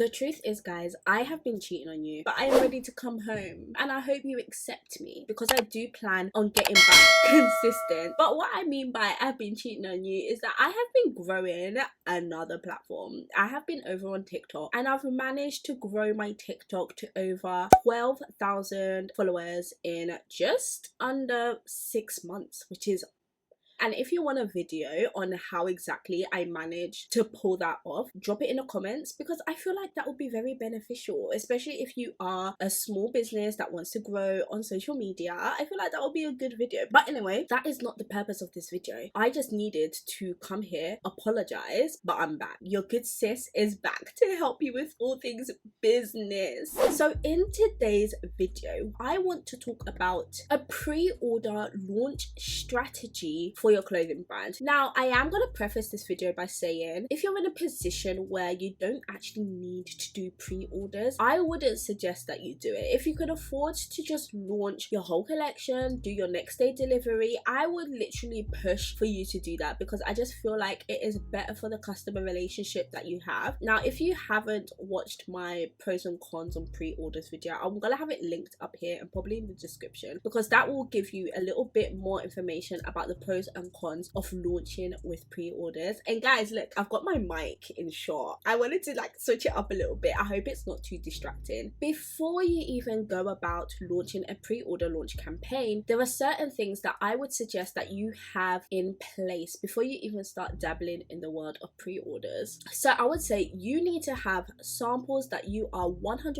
The truth is, guys, I have been cheating on you, but I am ready to come home and I hope you accept me because I do plan on getting back consistent. But what I mean by I've been cheating on you is that I have been growing another platform. I have been over on TikTok and I've managed to grow my TikTok to over 12,000 followers in just under 6 months, which is. And if you want a video on how exactly I managed to pull that off, drop it in the comments because I feel like that would be very beneficial, especially if you are a small business that wants to grow on social media. I feel like that would be a good video. But anyway, that is not the purpose of this video. I just needed to come here, apologize, but I'm back. Your good sis is back to help you with all things business. So in today's video, I want to talk about a pre-order launch strategy for your clothing brand. Now, I am going to preface this video by saying if you're in a position where you don't actually need to do pre-orders, I wouldn't suggest that you do it. If you can afford to just launch your whole collection, do your next day delivery, I would literally push for you to do that because I just feel like it is better for the customer relationship that you have. Now, if you haven't watched my pros and cons on pre-orders video, I'm going to have it linked up here and probably in the description because that will give you a little bit more information about the pros and cons of launching with pre-orders. And guys, look, I've got my mic in short. I wanted to like switch it up a little bit. I hope it's not too distracting. Before you even go about launching a pre-order launch campaign, there are certain things that I would suggest that you have in place before you even start dabbling in the world of pre-orders. So I would say you need to have samples that you are 100%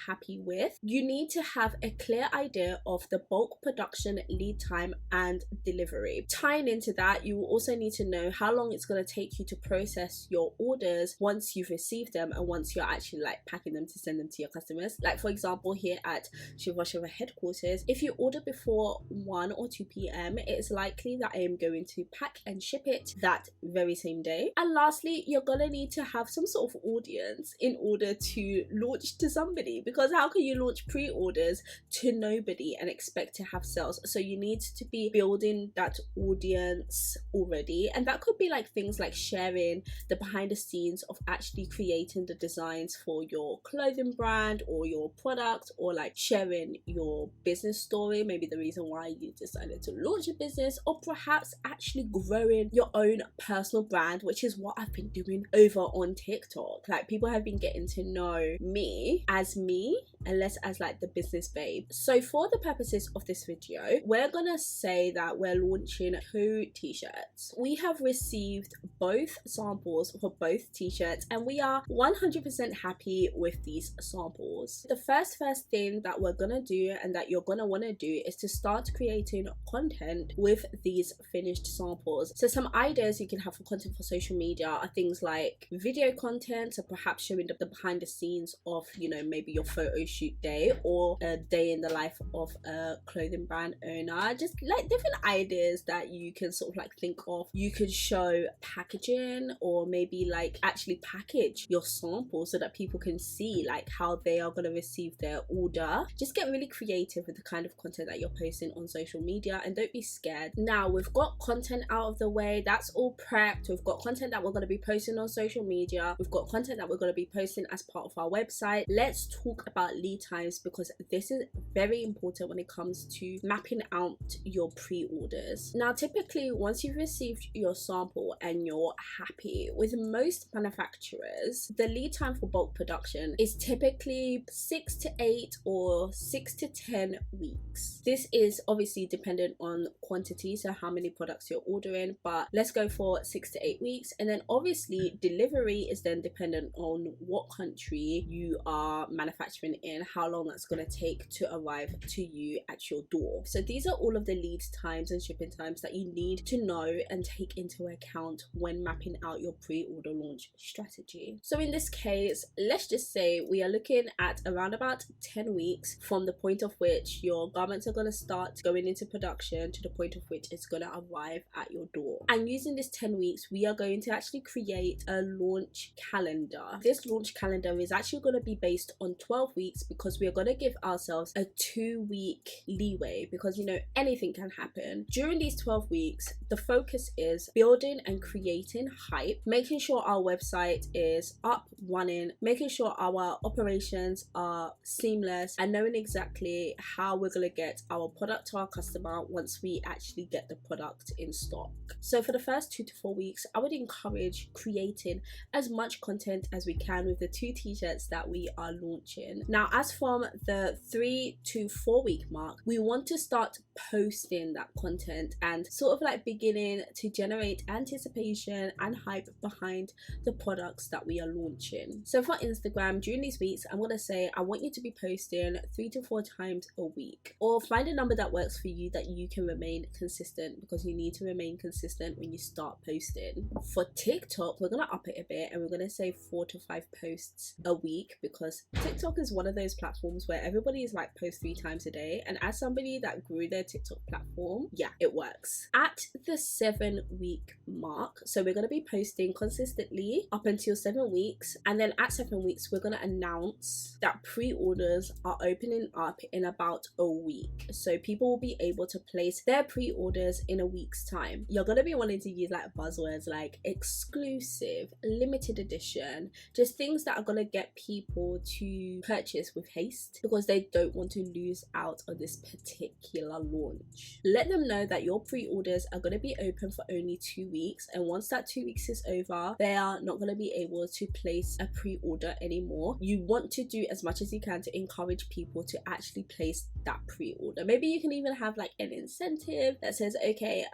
happy with. You need to have a clear idea of the bulk production lead time and delivery. Tying into that, you will also need to know how long it's going to take you to process your orders once you've received them and once you're actually like packing them to send them to your customers. Like for example, here at Shopify headquarters, if you order before 1 or 2 p.m, it's likely that I am going to pack and ship it that very same day. And lastly, you're going to need to have some sort of audience in order to launch to somebody, because how can you launch pre-orders to nobody and expect to have sales? So you need to be building that audience already, and that could be like things like sharing the behind the scenes of actually creating the designs for your clothing brand or your product, or like sharing your business story, maybe the reason why you decided to launch a business, or perhaps actually growing your own personal brand, which is what I've been doing over on TikTok. Like people have been getting to know me and less as like the business babe. So for the purposes of this video, we're gonna say that we're launching 2 t-shirts. We have received both samples for both t-shirts and we are 100% happy with these samples. The first thing that we're gonna do and that you're gonna want to do is to start creating content with these finished samples. So some ideas you can have for content for social media are things like video content, so perhaps showing the behind the scenes of, you know, maybe your photo shoot day or a day in the life of a clothing brand owner. Just like different ideas that you can sort of like think of. You could show packaging, or maybe like actually package your samples so that people can see like how they are going to receive their order. Just get really creative with the kind of content that you're posting on social media and don't be scared. Now we've got content out of the way, that's all prepped. We've got content that we're going to be posting on social media, we've got content that we're going to be posting as part of our website. Let's talk about lead times because this is very important when it comes to mapping out your pre-orders. Now typically once you've received your sample and you're happy, with most manufacturers the lead time for bulk production is typically 6 to 8 or 6 to 10 weeks. This is obviously dependent on quantity, so how many products you're ordering, but let's go for 6 to 8 weeks. And then obviously delivery is then dependent on what country you are manufacturing in, how long that's going to take to arrive to you at your door. So these are all of the lead times and shipping times that you need to know and take into account when mapping out your pre-order launch strategy. So in this case, let's just say we are looking at around about 10 weeks from the point of which your garments are going to start going into production to the point of which it's going to arrive at your door. And using this 10 weeks, we are going to actually create a launch calendar. This launch calendar is actually going to be based on 12 weeks because we are going to give ourselves a 2-week leeway, because you know anything can happen. During these 12 weeks weeks, the focus is building and creating hype, making sure our website is up, running, making sure our operations are seamless, and knowing exactly how we're going to get our product to our customer once we actually get the product in stock. So for the first 2 to 4 weeks, I would encourage creating as much content as we can with the 2 t-shirts that we are launching. Now, as from the 3 to 4 week mark, we want to start posting that content and sort of like beginning to generate anticipation and hype behind the products that we are launching. So for Instagram, during these weeks, I'm going to say I want you to be posting 3 to 4 times a week, or find a number that works for you that you can remain consistent, because you need to remain consistent when you start posting. For TikTok, we're going to up it a bit and we're going to say 4 to 5 posts a week, because TikTok is one of those platforms where everybody is like post 3 times a day, and as somebody that grew their TikTok platform, yeah, it works. At the 7 week mark, so we're going to be posting consistently up until 7 weeks, and then at 7 weeks we're going to announce that pre-orders are opening up in about a week, so people will be able to place their pre-orders in a week's time. You're going to be wanting to use like buzzwords like exclusive, limited edition, just things that are going to get people to purchase with haste because they don't want to lose out on this particular launch. Let them know that your pre-orders are going to be open for only 2 weeks, and once that 2 weeks is over, they are not going to be able to place a pre-order anymore. You want to do as much as you can to encourage people to actually place that pre-order. Maybe you can even have like an incentive that says, okay,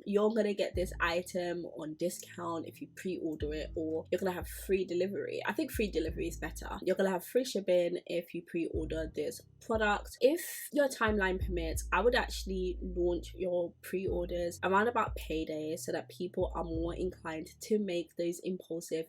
you're going to get this item on discount if you pre-order it, or you're going to have free delivery. I think free delivery is better. You're going to have free shipping if you pre-order this product. If your timeline permits, I would actually launch your pre-orders around about payday so that people are more inclined to make those impulsive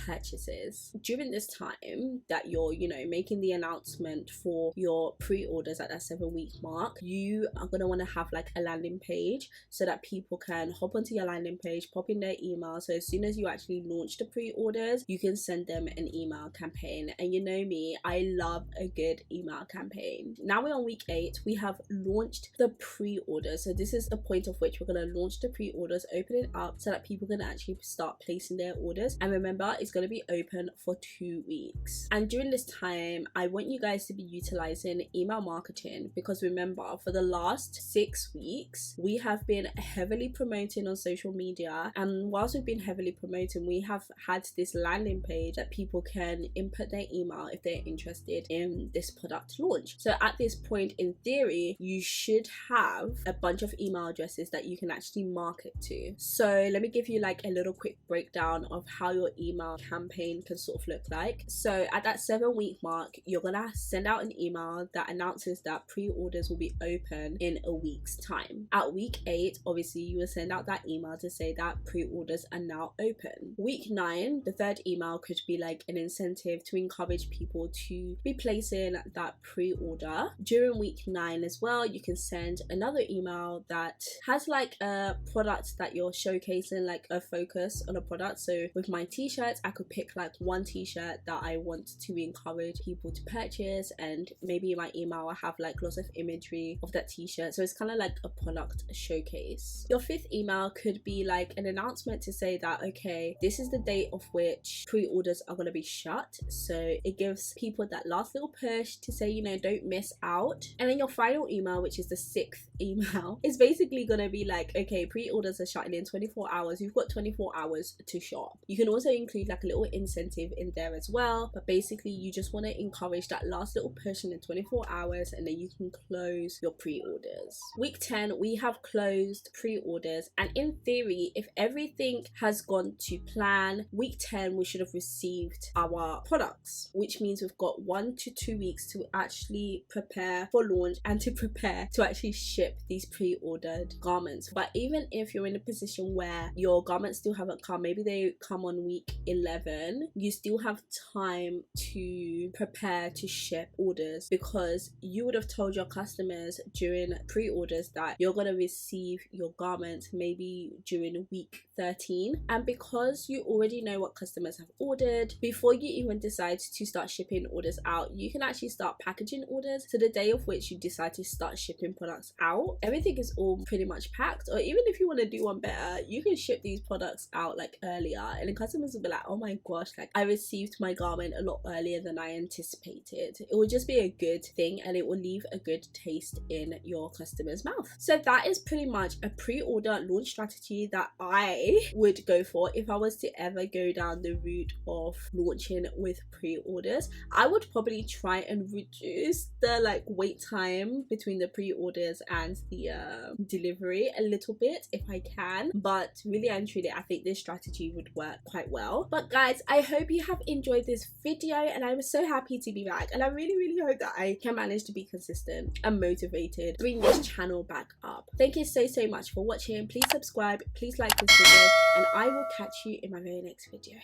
purchases. During this time that you're, making the announcement for your pre-orders at that 7 week mark, you are going to want to have like a landing page so that people can hop onto your landing page, pop in their email, so as soon as you actually launch the pre-orders, you can send them an email campaign. And you know me, I love a good email campaign. Now we're on week 8, we have launched the pre-orders, so this is the point of which we're going to launch the pre-orders, open it up so that people can actually start placing their orders. And remember, it's going to be open for 2 weeks, and during this time I want you guys to be utilizing email marketing, because remember, for the last 6 weeks we have been heavily promoting on social media, and whilst we've been heavily promoting, we have had this landing page that people can input their email if they're interested in this product launch. So at this point, in theory, you should have a bunch of email addresses that you can actually market to. So let me give you like a little quick breakdown of how your email campaign can sort of look like. So at that 7 week mark, you're gonna send out an email that announces that pre-orders will be open in a week's time. At week 8, obviously you will send out that email to say that pre-orders are now open. Week 9, the third email could be like an incentive to encourage people to be placing that pre-order. During week 9 as well, you can send another email that has like a product that you're showcasing, like a focus on a product. So with my t-shirts, I could pick like one t-shirt that I want to encourage people to purchase, and maybe in my email I have like lots of imagery of that t-shirt, so it's kind of like a product showcase. Your 5th email could be like an announcement to say that, okay, this is the date of which pre-orders are going to be shut, so it gives people that last little push to say, don't miss out. And then your final email, which is the 6th email, is basically going to be like, okay, pre-orders are shutting in 24 hours, you've got 24 hours to shop. You can also include like a little incentive in there as well, but basically you just want to encourage that last little push in the 24 hours, and then you can close your pre-orders. Week 10, we have closed pre-orders, and in theory, if everything has gone to plan, week 10 we should have received our products, which means we've got 1 to 2 weeks to actually prepare for launch and to prepare to actually ship these pre-ordered garments. But even if you're in a position where your garments still haven't come, maybe they come on week 11, you still have time to prepare to ship orders, because you would have told your customers during pre-orders that you're going to receive your garments maybe during week 13, and because you already know what customers have ordered, before you even decide to start shipping orders out, you can actually start packaging orders. So the day of which you decide to start shipping shipping products out. Everything is all pretty much packed, or even if you want to do one better, you can ship these products out like earlier, and the customers will be like, oh my gosh, like I received my garment a lot earlier than I anticipated. It will just be a good thing, and it will leave a good taste in your customer's mouth. So that is pretty much a pre-order launch strategy that I would go for if I was to ever go down the route of launching with pre-orders. I would probably try and reduce the like wait time between the pre-orders and the delivery a little bit if I can, but really and truly I think this strategy would work quite well. But guys, I hope you have enjoyed this video, and I'm so happy to be back, and I really hope that I can manage to be consistent and motivated, bring this channel back up. Thank you so much for watching. Please subscribe, please like this video, and I will catch you in my very next video.